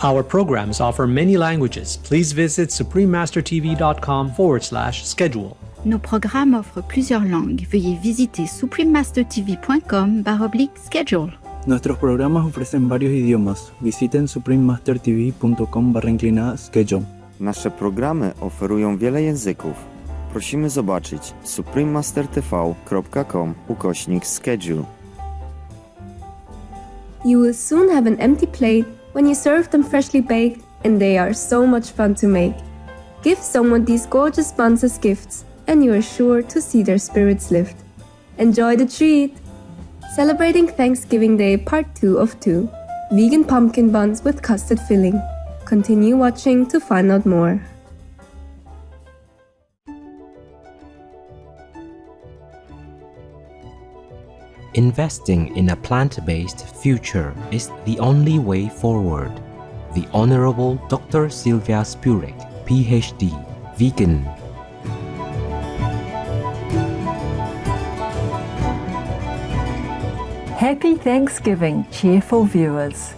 Our programs offer many languages. Please visit suprememastertv.com/schedule. Nos programmes offrent plusieurs langues. Veuillez visiter suprememastertv.com/schedule. Nuestros programas ofrecen varios idiomas. Visiten suprememastertv.com/schedule. Nasze programy oferują wiele języków. Prosimy zobaczyć suprememastertv.com/schedule. You will soon have an empty plate when you serve them freshly baked, and they are so much fun to make. Give someone these gorgeous buns as gifts, and you are sure to see their spirits lift. Enjoy the treat! Celebrating Thanksgiving Day Part 2 of 2. Vegan pumpkin buns with custard filling. Continue watching to find out more. Investing in a plant-based future is the only way forward. The Honorable Dr. Sylvia Spurek, PhD, vegan. Happy Thanksgiving, cheerful viewers.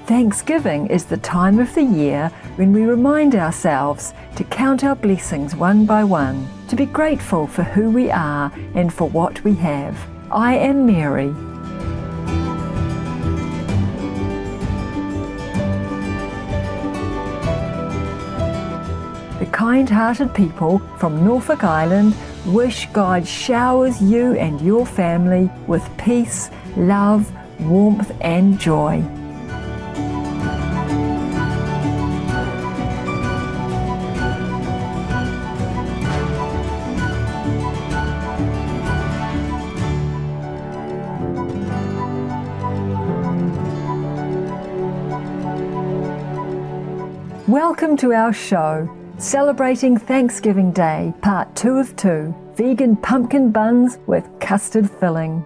Thanksgiving is the time of the year when we remind ourselves to count our blessings one by one, to be grateful for who we are and for what we have. I am Mary. The kind-hearted people from Norfolk Island wish God showers you and your family with peace, love, warmth and joy. Welcome to our show, celebrating Thanksgiving Day, Part 2 of 2, Vegan Pumpkin Buns with Custard Filling.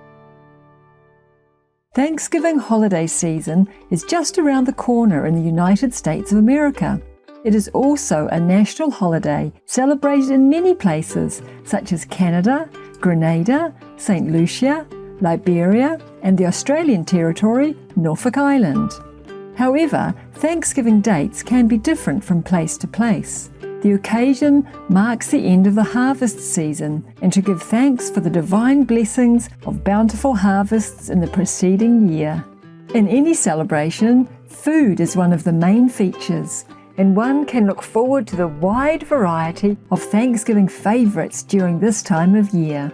Thanksgiving holiday season is just around the corner in the United States of America. It is also a national holiday celebrated in many places such as Canada, Grenada, St. Lucia, Liberia, and the Australian territory, Norfolk Island. However, Thanksgiving dates can be different from place to place. The occasion marks the end of the harvest season and to give thanks for the divine blessings of bountiful harvests in the preceding year. In any celebration, food is one of the main features, and one can look forward to the wide variety of Thanksgiving favorites during this time of year.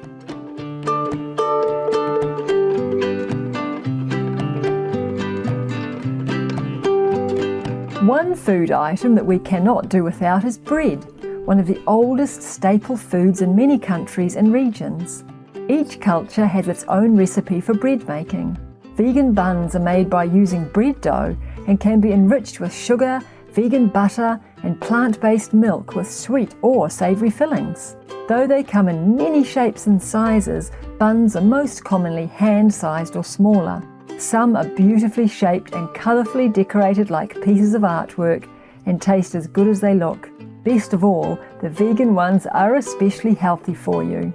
One food item that we cannot do without is bread, one of the oldest staple foods in many countries and regions. Each culture has its own recipe for bread making. Vegan buns are made by using bread dough and can be enriched with sugar, vegan butter, and plant-based milk with sweet or savoury fillings. Though they come in many shapes and sizes, buns are most commonly hand-sized or smaller. Some are beautifully shaped and colourfully decorated like pieces of artwork and taste as good as they look. Best of all, the vegan ones are especially healthy for you.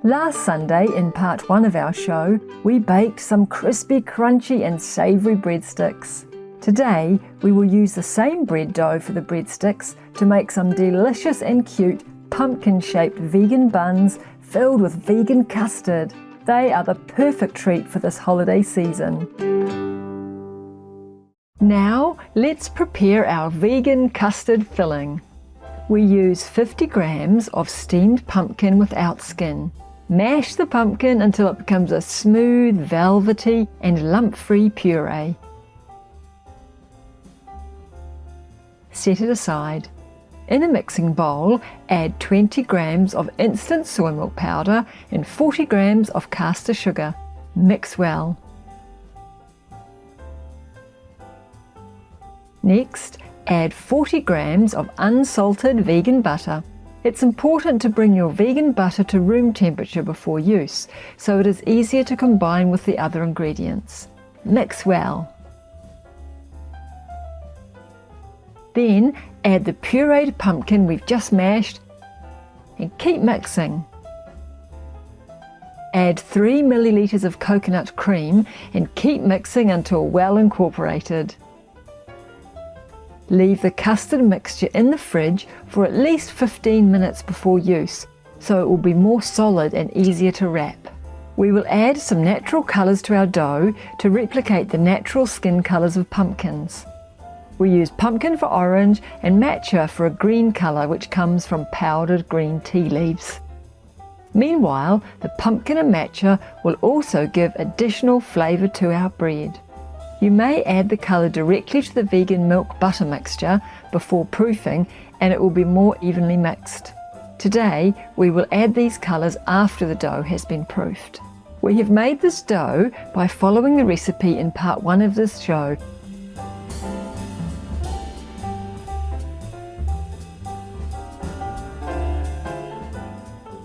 Last Sunday, in part 1 of our show, we baked some crispy, crunchy and savoury breadsticks. Today, we will use the same bread dough for the breadsticks to make some delicious and cute pumpkin-shaped vegan buns filled with vegan custard. They are the perfect treat for this holiday season. Now, let's prepare our vegan custard filling. We use 50 grams of steamed pumpkin without skin. Mash the pumpkin until it becomes a smooth, velvety and lump-free puree. Set it aside. In a mixing bowl, add 20 grams of instant soy milk powder and 40 grams of caster sugar. Mix well. Next, add 40 grams of unsalted vegan butter. It's important to bring your vegan butter to room temperature before use, so it is easier to combine with the other ingredients. Mix well. Then add the pureed pumpkin we've just mashed and keep mixing. Add 3 milliliters of coconut cream and keep mixing until well incorporated. Leave the custard mixture in the fridge for at least 15 minutes before use, so it will be more solid and easier to wrap. We will add some natural colours to our dough to replicate the natural skin colours of pumpkins. We use pumpkin for orange and matcha for a green colour which comes from powdered green tea leaves. Meanwhile, the pumpkin and matcha will also give additional flavour to our bread. You may add the colour directly to the vegan milk butter mixture before proofing and it will be more evenly mixed. Today, we will add these colours after the dough has been proofed. We have made this dough by following the recipe in part 1 of this show.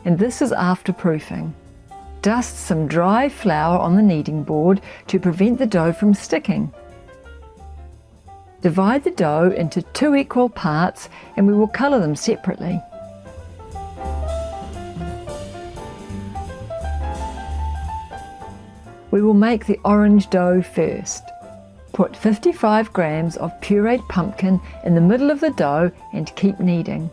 And this is after proofing. Dust some dry flour on the kneading board to prevent the dough from sticking. Divide the dough into 2 equal parts and we will colour them separately. We will make the orange dough first. Put 55 grams of pureed pumpkin in the middle of the dough and keep kneading.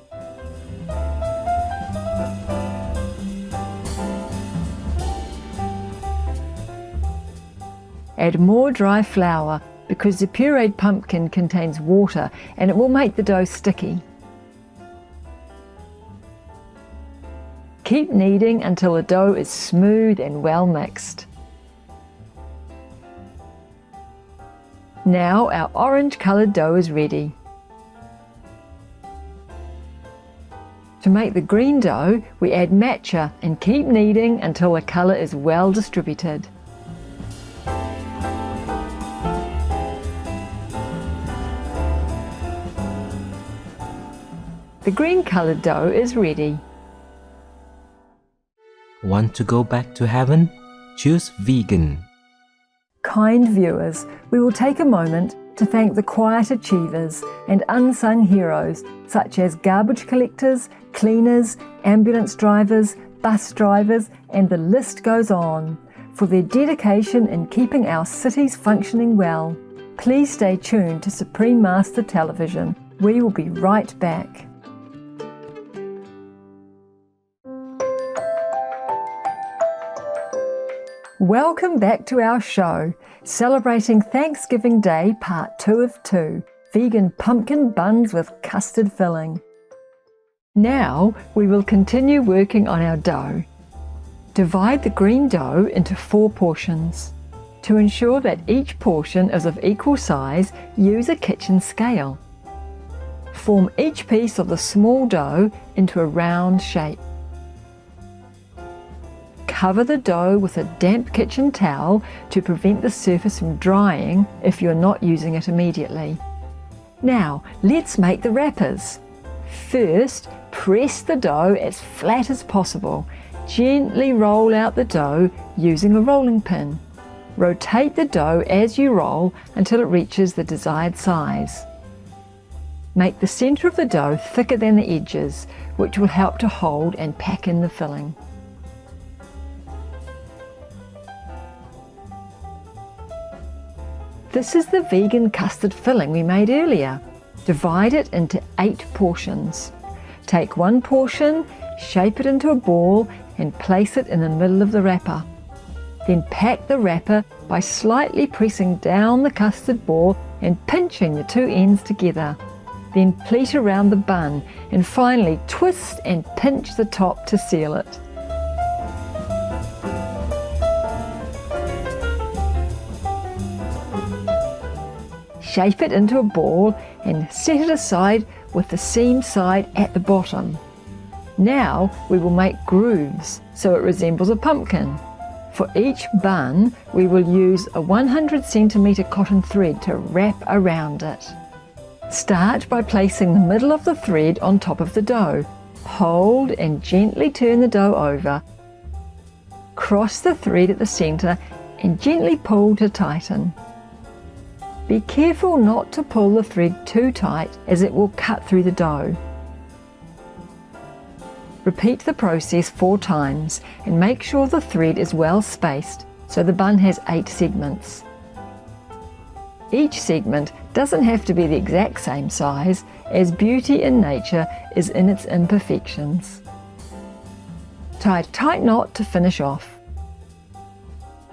Add more dry flour because the pureed pumpkin contains water and it will make the dough sticky. Keep kneading until the dough is smooth and well mixed. Now our orange coloured dough is ready. To make the green dough, we add matcha and keep kneading until the colour is well distributed. The green coloured dough is ready. Want to go back to heaven? Choose vegan. Kind viewers, we will take a moment to thank the quiet achievers and unsung heroes such as garbage collectors, cleaners, ambulance drivers, bus drivers, and the list goes on, for their dedication in keeping our cities functioning well. Please stay tuned to Supreme Master Television. We will be right back. Welcome back to our show, celebrating Thanksgiving Day Part 2 of 2, vegan pumpkin buns with custard filling. Now we will continue working on our dough. Divide the green dough into 4 portions. To ensure that each portion is of equal size, use a kitchen scale. Form each piece of the small dough into a round shape. Cover the dough with a damp kitchen towel to prevent the surface from drying if you're not using it immediately. Now, let's make the wrappers. First, press the dough as flat as possible. Gently roll out the dough using a rolling pin. Rotate the dough as you roll until it reaches the desired size. Make the center of the dough thicker than the edges, which will help to hold and pack in the filling. This is the vegan custard filling we made earlier. Divide it into 8 portions. Take 1 portion, shape it into a ball and place it in the middle of the wrapper. Then pack the wrapper by slightly pressing down the custard ball and pinching the 2 ends together. Then pleat around the bun and finally twist and pinch the top to seal it. Shape it into a ball and set it aside with the seam side at the bottom. Now we will make grooves so it resembles a pumpkin. For each bun, we will use a 100 centimeter cotton thread to wrap around it. Start by placing the middle of the thread on top of the dough. Hold and gently turn the dough over. Cross the thread at the center and gently pull to tighten. Be careful not to pull the thread too tight as it will cut through the dough. Repeat the process 4 times and make sure the thread is well spaced so the bun has 8 segments. Each segment doesn't have to be the exact same size, as beauty in nature is in its imperfections. Tie a tight knot to finish off.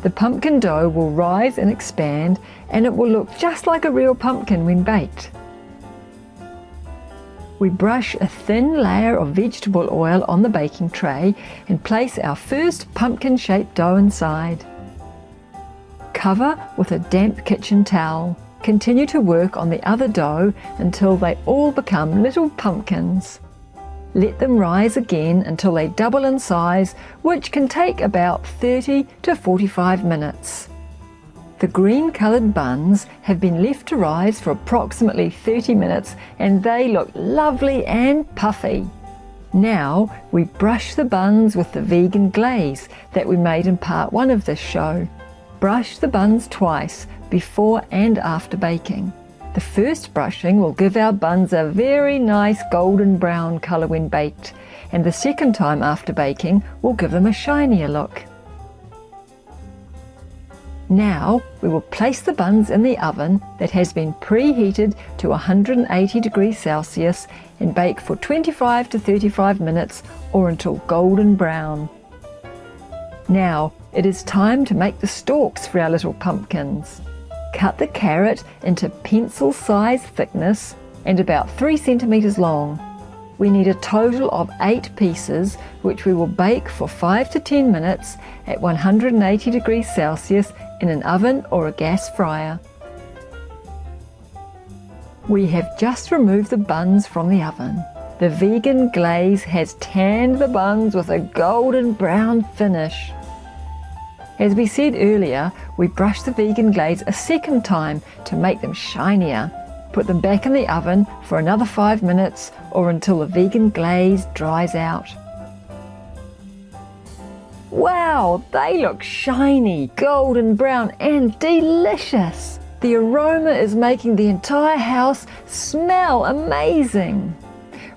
The pumpkin dough will rise and expand, and it will look just like a real pumpkin when baked. We brush a thin layer of vegetable oil on the baking tray and place our first pumpkin-shaped dough inside. Cover with a damp kitchen towel. Continue to work on the other dough until they all become little pumpkins. Let them rise again until they double in size, which can take about 30 to 45 minutes. The green-coloured buns have been left to rise for approximately 30 minutes and they look lovely and puffy. Now we brush the buns with the vegan glaze that we made in part 1 of this show. Brush the buns twice, before and after baking. The first brushing will give our buns a very nice golden brown colour when baked, and the second time after baking will give them a shinier look. Now we will place the buns in the oven that has been preheated to 180 degrees Celsius and bake for 25 to 35 minutes or until golden brown. Now it is time to make the stalks for our little pumpkins. Cut the carrot into pencil-sized thickness and about 3 centimeters long. We need a total of 8 pieces, which we will bake for 5 to 10 minutes at 180 degrees Celsius in an oven or a gas fryer. We have just removed the buns from the oven. The vegan glaze has tanned the buns with a golden brown finish. As we said earlier, we brush the vegan glaze a second time to make them shinier. Put them back in the oven for another 5 minutes or until the vegan glaze dries out. Wow, they look shiny, golden brown and delicious. The aroma is making the entire house smell amazing.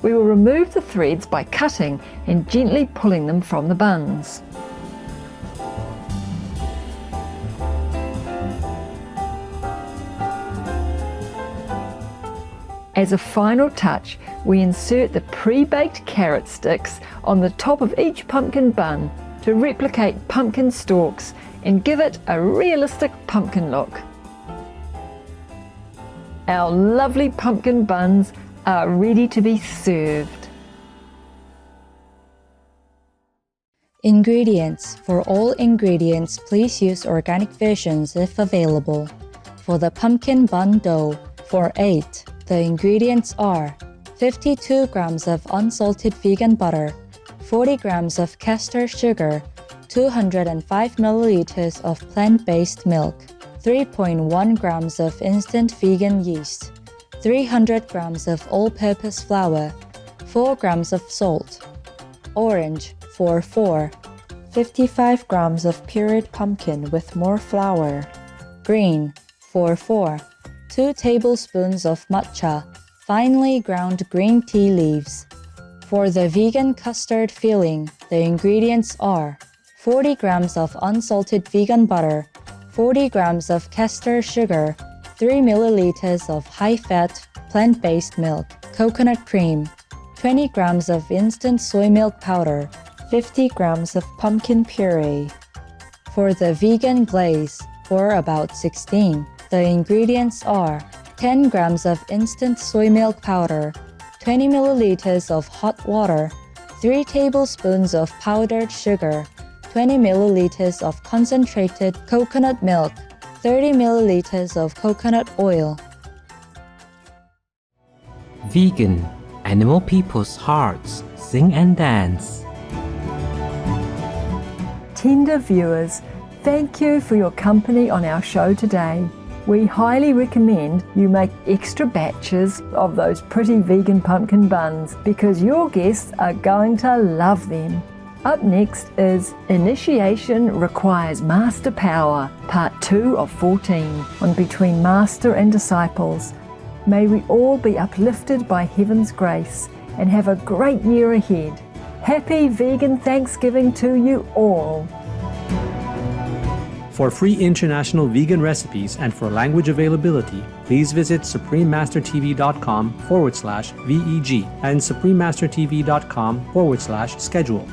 We will remove the threads by cutting and gently pulling them from the buns. As a final touch, we insert the pre-baked carrot sticks on the top of each pumpkin bun to replicate pumpkin stalks and give it a realistic pumpkin look. Our lovely pumpkin buns are ready to be served. Ingredients. For all ingredients, please use organic versions if available. For the pumpkin bun dough, for 8, the ingredients are 52 grams of unsalted vegan butter, 40 grams of castor sugar, 205 milliliters of plant-based milk, 3.1 grams of instant vegan yeast, 300 grams of all-purpose flour, 4 grams of salt. Orange, for 4, 55 grams of pureed pumpkin with more flour. Green, for 4, 2 tablespoons of matcha, finely ground green tea leaves. For the vegan custard filling, the ingredients are 40 grams of unsalted vegan butter, 40 grams of castor sugar, 3 milliliters of high-fat plant-based milk, coconut cream, 20 grams of instant soy milk powder, 50 grams of pumpkin puree. For the vegan glaze, for about 16, the ingredients are 10 grams of instant soy milk powder, 20 milliliters of hot water, 3 tablespoons of powdered sugar, 20 milliliters of concentrated coconut milk, 30 milliliters of coconut oil. Vegan, animal people's hearts sing and dance. Tender viewers, thank you for your company on our show today. We highly recommend you make extra batches of those pretty vegan pumpkin buns because your guests are going to love them. Up next is Initiation Requires Master Power, Part 2 of 14 on Between Master and Disciples. May we all be uplifted by heaven's grace and have a great year ahead. Happy Vegan Thanksgiving to you all. For free international vegan recipes and for language availability, please visit suprememastertv.com/VEG and suprememastertv.com/schedule.